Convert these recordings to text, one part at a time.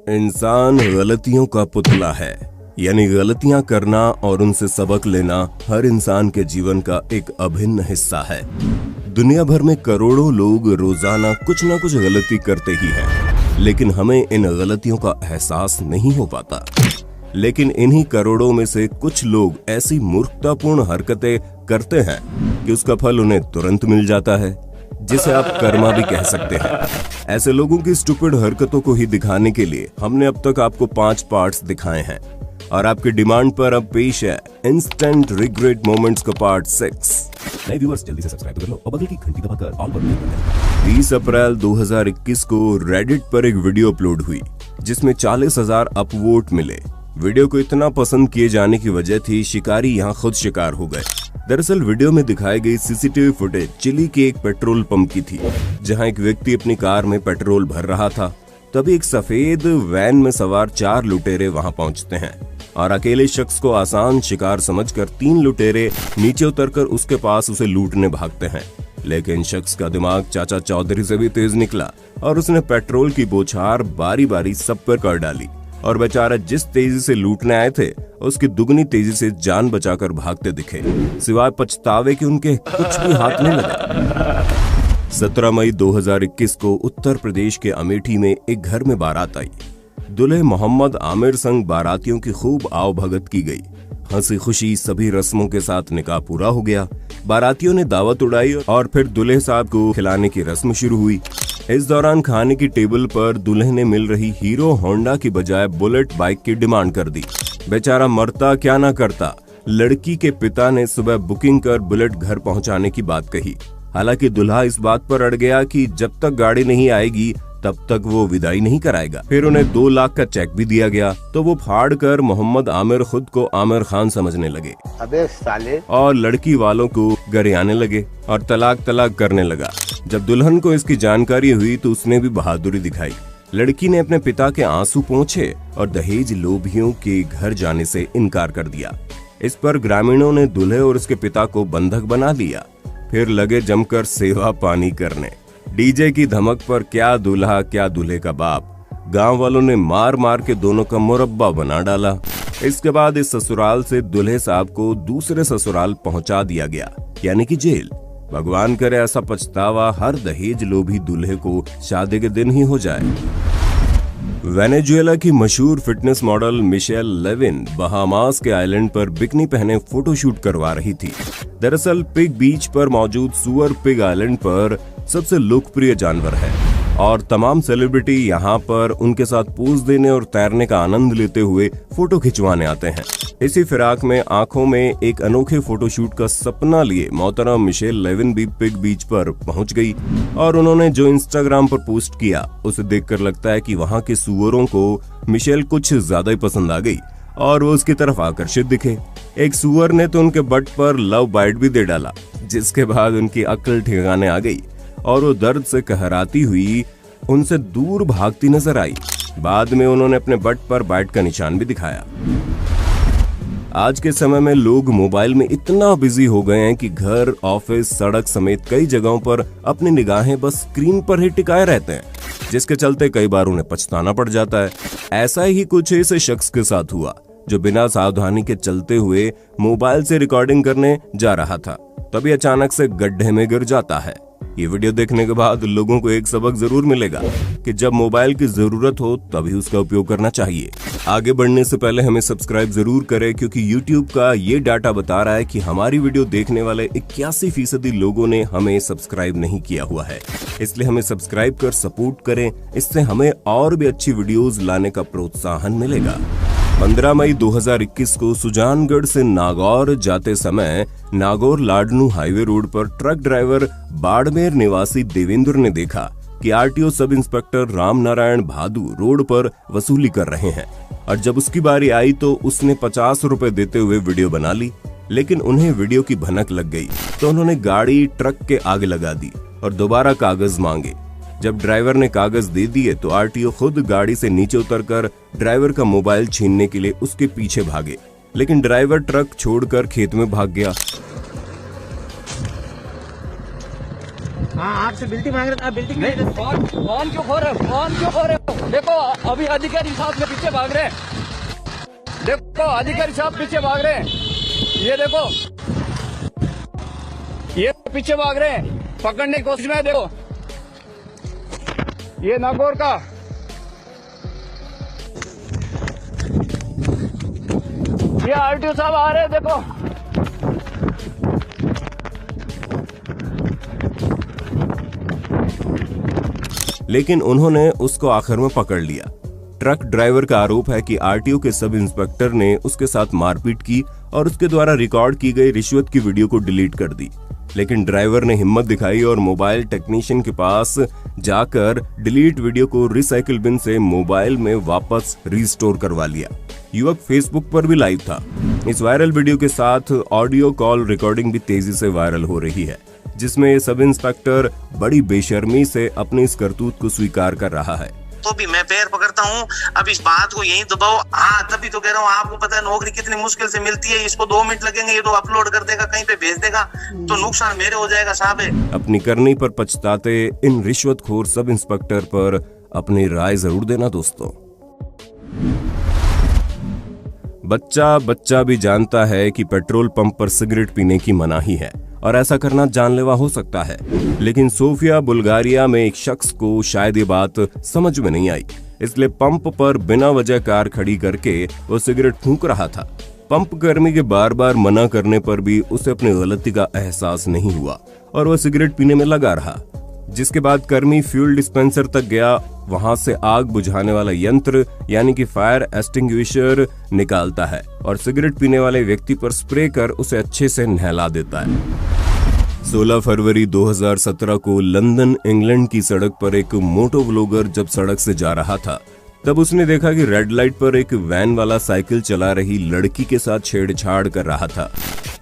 इंसान गलतियों का पुतला है, यानी गलतियां करना और उनसे सबक लेना हर इंसान के जीवन का एक अभिन्न हिस्सा है। दुनिया भर में करोड़ों लोग रोजाना कुछ न कुछ गलती करते ही हैं, लेकिन हमें इन गलतियों का एहसास नहीं हो पाता। लेकिन इन्हीं करोड़ों में से कुछ लोग ऐसी मूर्खतापूर्ण हरकतें करते हैं कि उसका फल उन्हें तुरंत मिल जाता है, जिसे आप कर्मा भी कह सकते हैं। ऐसे लोगों की स्टूपिड हरकतों को ही दिखाने के लिए हमने अब तक आपको 5 पार्ट्स दिखाए हैं, और आपकी डिमांड पर अब पेश है इंस्टेंट रिग्रेट मोमेंट्स का पार्ट 6। नए व्यूअर्स जल्दी से सब्सक्राइब कर लो और बगल की घंटी दबाकर ऑल पर क्लिक करें। 30 अप्रैल 2021 को रेडिट पर एक वीडियो अपलोड हुई, जिसमें 40,000 अपवोट मिले। वीडियो को इतना पसंद किए जाने की वजह थी शिकारी यहाँ खुद शिकार हो गए। दरअसल वीडियो में दिखाई गई सीसीटीवी फुटेज चिली के एक पेट्रोल पंप की थी, जहां एक व्यक्ति अपनी कार में पेट्रोल भर रहा था। तभी एक सफेद वैन में सवार 4 लुटेरे वहां पहुंचते हैं और अकेले शख्स को आसान शिकार समझकर 3 लुटेरे नीचे उतरकर उसके पास उसे लूटने भागते हैं। लेकिन शख्स का दिमाग चाचा चौधरी से भी तेज निकला और उसने पेट्रोल की बौछार बारी बारी सब पर कर डाली, और बेचारा जिस तेजी से लूटने आए थे उसकी दुगनी तेजी से जान बचाकर भागते दिखे, सिवाय पछतावे कि उनके कुछ भी हाथ नहीं लगा। 17 मई 2021 को उत्तर प्रदेश के अमेठी में एक घर में बारात आई। दूल्हे मोहम्मद आमिर संग बारातियों की खूब आवभगत की गई। हंसी खुशी सभी रस्मों के साथ निकाह पूरा हो गया। बारातियों ने दावत उड़ाई और फिर दूल्हे साहब को खिलाने की रस्म शुरू हुई। इस दौरान खाने की टेबल पर दूल्हे ने मिल रही हीरो होंडा की बजाय बुलेट बाइक की डिमांड कर दी। बेचारा मरता क्या ना करता, लड़की के पिता ने सुबह बुकिंग कर बुलेट घर पहुंचाने की बात कही। हालांकि दूल्हा इस बात पर अड़ गया कि जब तक गाड़ी नहीं आएगी तब तक वो विदाई नहीं कराएगा। फिर उन्हें 2 लाख का चेक भी दिया गया, तो वो फाड़ कर मोहम्मद आमिर खुद को आमिर खान समझने लगे। अबे साले। और लड़की वालों को गरियाने लगे और तलाक करने लगा। जब दुल्हन को इसकी जानकारी हुई तो उसने भी बहादुरी दिखाई। लड़की ने अपने पिता के आंसू पोंछे और दहेज लोभियों के घर जाने से इनकार कर दिया। इस पर ग्रामीणों ने दूल्हे और उसके पिता को बंधक बना दिया। फिर लगे जमकर सेवा पानी करने। डीजे की धमक पर क्या दूल्हा क्या दूल्हे का बाप, गांव वालों ने मार मार के दोनों का मुरब्बा बना डाला। इसके बाद इस ससुराल से दूल्हे साहब को दूसरे ससुराल पहुंचा दिया गया, यानी कि जेल। भगवान करे ऐसा पछतावा हर दहेज लोभी दूल्हे को शादी के दिन ही हो जाए। वेनेजुएला की मशहूर fitness model Michelle Levin Bahamas के आइलैंड पर बिकनी पहने फोटोशूट करवा रही थी। दरअसल पिग बीच पर मौजूद सुअर पिग आइलैंड पर सबसे लोकप्रिय जानवर है और तमाम सेलिब्रिटी यहाँ पर उनके साथ पोज देने और तैरने का आनंद लेते हुए फोटो खिंचवाने आते हैं। इसी फिराक में आंखों में एक अनोखे फोटोशूट का सपना लिए मोहतरम मिशेल लेविन भी पिग बीच पर पहुंच गई, और उन्होंने जो इंस्टाग्राम पर पोस्ट किया उसे देखकर लगता है कि वहां के सुअरों को मिशेल कुछ ज्यादा ही पसंद आ गई और वो उसकी तरफ आकर्षित दिखे। एक सुअर ने तो उनके बट पर लव बाइट भी दे डाला, जिसके बाद उनकी अक्ल ठिकाने आ गई और वो दर्द से कहराती हुई उनसे दूर भागती नजर आई। बाद में उन्होंने अपने बट पर बाइट का निशान भी दिखाया। आज के समय में लोग मोबाइल में इतना बिजी हो गए हैं कि घर, ऑफिस, सड़क समेत कई जगहों पर अपनी निगाहें बस स्क्रीन पर ही टिकाए रहते हैं, जिसके चलते कई बार उन्हें पछताना पड़ जाता है। ऐसा ही कुछ इस शख्स के साथ हुआ, जो बिना सावधानी के चलते हुए मोबाइल से रिकॉर्डिंग करने जा रहा था, तभी अचानक से गड्ढे में गिर जाता है। ये वीडियो देखने के बाद लोगों को एक सबक जरूर मिलेगा कि जब मोबाइल की जरूरत हो तभी उसका उपयोग करना चाहिए। आगे बढ़ने से पहले हमें सब्सक्राइब जरूर करें, क्योंकि YouTube का ये डाटा बता रहा है कि हमारी वीडियो देखने वाले 81% लोगों ने हमें सब्सक्राइब नहीं किया हुआ है। इसलिए हमें सब्सक्राइब कर सपोर्ट करें, इससे हमें और भी अच्छी वीडियोज लाने का प्रोत्साहन मिलेगा। 15 मई 2021 को सुजानगढ़ से नागौर जाते समय नागौर लाडनू हाईवे रोड पर ट्रक ड्राइवर बाड़मेर निवासी देवेंद्र ने देखा कि RTO sub inspector Ram Narayan भादु रोड पर वसूली कर रहे हैं, और जब उसकी बारी आई तो उसने 50 रुपए देते हुए वीडियो बना ली। लेकिन उन्हें वीडियो की भनक लग गई तो उन्होंने गाड़ी ट्रक के आगे लगा दी और दोबारा कागज मांगे। जब ड्राइवर ने कागज दे दिए तो आरटीओ खुद गाड़ी से नीचे उतरकर ड्राइवर का मोबाइल छीनने के लिए उसके पीछे भागे, लेकिन ड्राइवर ट्रक छोड़कर खेत में भाग गया। हाँ आपसे बिल्टी मांग रहे थे, आप बिल्टी क्यों नहीं, फोन क्यों खो रहे हो? फोन क्यों खो रहे हो? देखो अभी अधिकारी साहब के पीछे भाग रहे हैं। देखो अधिकारी साहब पीछे भाग रहे हैं। ये देखो, ये पीछे भाग रहे हैं, पकड़ने की कोशिश में। देखो ये नागौर का, ये आरटीओ साहब आ रहे हैं। देखो लेकिन उन्होंने उसको आखिर में पकड़ लिया। ट्रक ड्राइवर का आरोप है कि आरटीओ के सब इंस्पेक्टर ने उसके साथ मारपीट की और उसके द्वारा रिकॉर्ड की गई रिश्वत की वीडियो को डिलीट कर दी। लेकिन ड्राइवर ने हिम्मत दिखाई और मोबाइल टेक्नीशियन के पास जाकर डिलीट वीडियो को रिसाइकिल बिन से मोबाइल में वापस रिस्टोर करवा लिया। युवक फेसबुक पर भी लाइव था। इस वायरल वीडियो के साथ ऑडियो कॉल रिकॉर्डिंग भी तेजी से वायरल हो रही है, जिसमें सब इंस्पेक्टर बड़ी बेशर्मी से अपनी इस करतूत को स्वीकार कर रहा है। तो भी मैं पैर पकड़ता हूँ। अब इस बात को यही दबाओ। हाँ तभी तो कह रहा हूँ, आपको पता है नौकरी कितनी मुश्किल से मिलती है। इसको 2 मिनट लगेंगे, ये तो अपलोड कर देगा, कहीं पे भेज देगा, तो नुकसान मेरे हो जाएगा साहब। अपनी करनी पर पछताते इन रिश्वतखोर सब इंस्पेक्टर पर अपनी राय जरूर देना दोस्तों। बच्चा भी जानता है कि पेट्रोल पंप पर सिगरेट पीने की मनाही है और ऐसा करना जानलेवा हो सकता है, लेकिन सोफिया बुल्गारिया में एक शख्स को शायद ये बात समझ में नहीं आई, इसलिए पंप पर बिना वजह कार खड़ी करके वो सिगरेट फूंक रहा था। पंप कर्मी के बार बार मना करने पर भी उसे अपनी गलती का एहसास नहीं हुआ और वह सिगरेट पीने में लगा रहा। जिसके बाद कर्मी फ्यूल डिस्पेंसर तक गया, वहां से आग बुझाने वाला यंत्र यानी कि फायर एक्सटिंग्विशर निकालता है और सिगरेट पीने वाले व्यक्ति पर स्प्रे कर उसे अच्छे से नहला देता है। 16 फरवरी 2017 को लंदन इंग्लैंड की सड़क पर एक मोटो व्लॉगर जब सड़क से जा रहा था, तब उसने देखा कि रेड लाइट पर एक वैन वाला साइकिल चला रही लड़की के साथ छेड़छाड़ कर रहा था।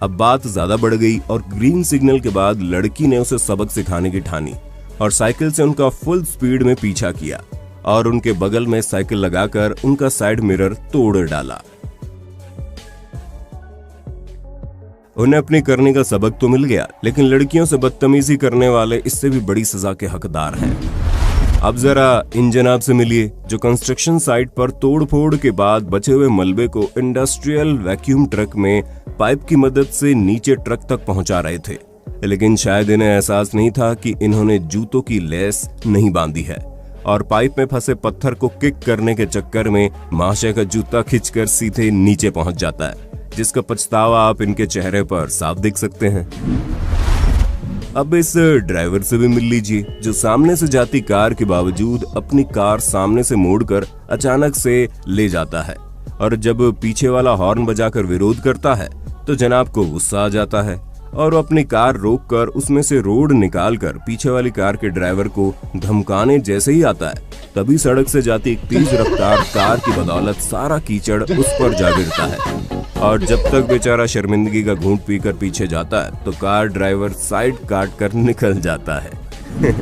अब बात ज्यादा बढ़ गई और ग्रीन सिग्नल के बाद लड़की ने उसे सबक सिखाने की ठानी और साइकिल से उनका फुल स्पीड में पीछा किया और उनके बगल में साइकिल लगाकर उनका साइड मिरर तोड़ डाला। उन्हें अपनी करने का सबक तो मिल गया, लेकिन लड़कियों से बदतमीजी करने वाले इससे भी बड़ी सजा के हकदार हैं। अब जरा इन जनाब से मिलिए जो कंस्ट्रक्शन साइट पर तोड़फोड़ के बाद बचे हुए मलबे को इंडस्ट्रियल वैक्यूम ट्रक में पाइप की मदद से नीचे ट्रक तक पहुंचा रहे थे, लेकिन शायद इन्हें एहसास नहीं था कि इन्होंने जूतों की लेस नहीं बांधी है और पाइप में फंसे पत्थर को किक करने के चक्कर में महाशय का जूता खिंचकर सीधे नीचे पहुंच जाता है, जिसका पछतावा आप इनके चेहरे पर साफ देख सकते हैं। अब इस ड्राइवर से भी मिल लीजिए जो सामने से जाती कार के बावजूद अपनी कार सामने से मोड़कर अचानक से ले जाता है और जब पीछे वाला हॉर्न बजाकर विरोध करता है तो जनाब को गुस्सा आ जाता है और वो अपनी कार रोककर उसमें से रोड निकालकर पीछे वाली कार के ड्राइवर को धमकाने जैसे ही आता है, तभी सड़क से जाती एक तेज रफ्तार कार की बदौलत सारा कीचड़ उस पर जा गिरता है और जब तक बेचारा शर्मिंदगी का घूंट पीकर पीछे जाता है तो कार ड्राइवर साइड काट कर निकल जाता है।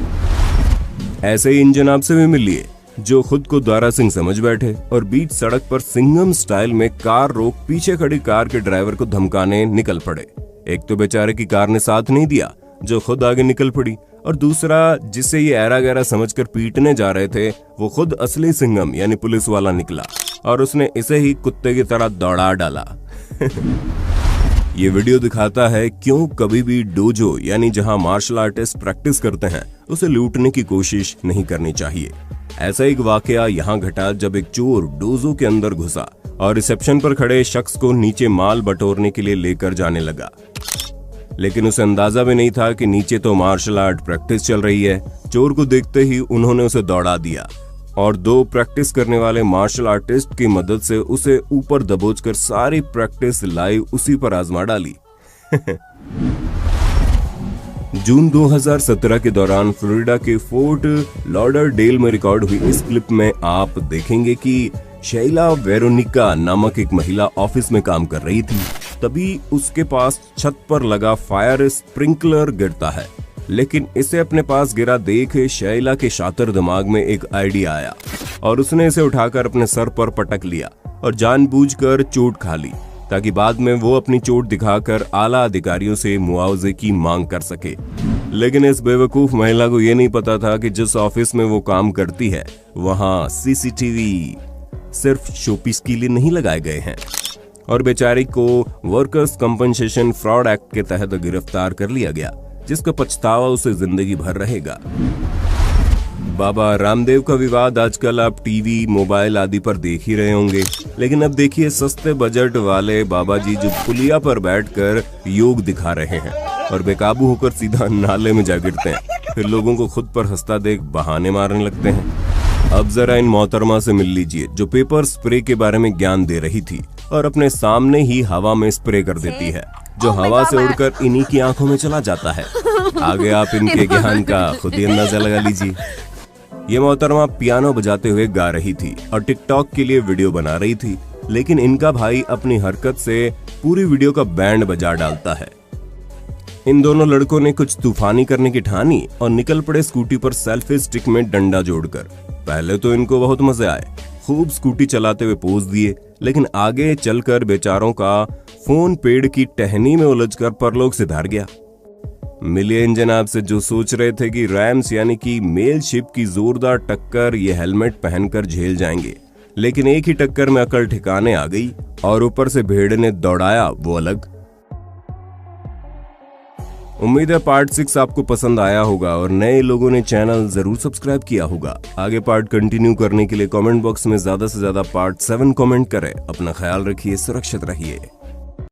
ऐसे ही इन जनाब से भी मिलिए जो खुद को दारा सिंह समझ बैठे और बीच सड़क पर सिंघम स्टाइल में कार रोक पीछे खड़ी कार के ड्राइवर को धमकाने निकल पड़े। एक तो बेचारे की कार ने साथ नहीं दिया जो खुद आगे निकल पड़ी, और दूसरा जिसे ये ऐरा गैरा समझकर पीटने जा रहे थे वो खुद असली सिंघम यानी पुलिस वाला निकला और उसने इसे ही कुत्ते की तरह दौड़ा डाला। ये वीडियो दिखाता है क्यों कभी भी डोजो यानी जहां मार्शल आर्टिस्ट प्रैक्टिस करते हैं उसे लूटने की कोशिश नहीं करनी चाहिए। ऐसा एक वाकया यहाँ घटा जब एक चोर डोजो के अंदर घुसा और रिसेप्शन पर खड़े शख्स को नीचे माल बटोरने के लिए लेकर जाने लगा, लेकिन उसे अंदाजा भी नहीं था कि नीचे तो मार्शल आर्ट प्रैक्टिस चल रही है। चोर को देखते ही उन्होंने उसे दौड़ा दिया और 2 प्रैक्टिस करने वाले मार्शल आर्टिस्ट की मदद से उसे ऊपर दबोचकर सारी प्रैक्टिस लाइव उसी पर आजमा डाली। जून 2017 के दौरान फ्लोरिडा के फोर्ट लॉडरडेल में रिकॉर्ड हुई इस क्लिप में आप देखेंगे कि शैला वेरोनिका नामक एक महिला ऑफिस में काम कर रही थी। तभी उसके पास छत पर लगा फायर स्प्रिंकलर गिरता है, लेकिन इसे अपने पास गिरा देख शैला के शातिर दिमाग में एक आइडिया आया और उसने इसे उठाकर अपने सर पर पटक लिया और जानबूझकर चोट खा ली ताकि बाद में वो अपनी चोट दिखाकर आला अधिकारियों से मुआवजे की मांग कर सके। लेकिन इस बेवकूफ महिला को ये नहीं पता था कि जिस ऑफिस में वो काम करती है वहां सीसीटीवी सिर्फ शोपीस के लिए नहीं लगाए गए हैं और बेचारी को वर्कर्स कंपनसेशन फ्रॉड एक्ट के तहत गिरफ्तार कर लिया गया, जिसका पछतावा उसे जिंदगी भर रहेगा। बाबा रामदेव का विवाद आजकल आप टीवी, मोबाइल आदि पर देख ही रहे होंगे, लेकिन अब देखिए सस्ते बजट वाले बाबा जी जो पुलिया पर बैठकर योग दिखा रहे हैं और बेकाबू होकर सीधा नाले में जा गिरते हैं, फिर लोगों को खुद पर हंसता देख बहाने मारने लगते हैं। अब जरा इन मोहतरमा से मिल लीजिए जो पेपर स्प्रे के बारे में ज्ञान दे रही थी और अपने सामने ही हवा में स्प्रे कर देती है, जो हवा से उड़कर इन्हीं की आंखों में चला जाता है। आगे आप इनके ज्ञान का खुद ही अंदाजा लगा लीजिए। ये मोहतरमा पियानो बजाते हुए गा रही थी और टिकटॉक के लिए वीडियो बना रही थी, लेकिन इनका भाई अपनी हरकत से पूरी वीडियो का बैंड बजा डालता है। इन दोनों लड़कों ने कुछ तूफानी करने की ठानी और निकल पड़े स्कूटी पर सेल्फी स्टिक में डंडा जोड़कर। पहले तो इनको बहुत मजे आए, खूब स्कूटी चलाते हुए पोज दिए, लेकिन आगे चलकर बेचारों का फोन पेड़ की टहनी में उलझकर परलोक से धार गया। मिलियन जनाब से जो सोच रहे थे कि रैम्स यानी कि मेल शिप की जोरदार टक्कर ये हेलमेट पहनकर झेल जाएंगे, लेकिन एक ही टक्कर में अकल ठिकाने आ गई और ऊपर से भेड़ ने दौड़ाया वो अलग। उम्मीद है पार्ट 6 आपको पसंद आया होगा और नए लोगों ने चैनल जरूर सब्सक्राइब किया होगा। आगे पार्ट कंटिन्यू करने के लिए कमेंट बॉक्स में ज्यादा से ज्यादा पार्ट 7 कमेंट करें। अपना ख्याल रखिए, सुरक्षित रहिए।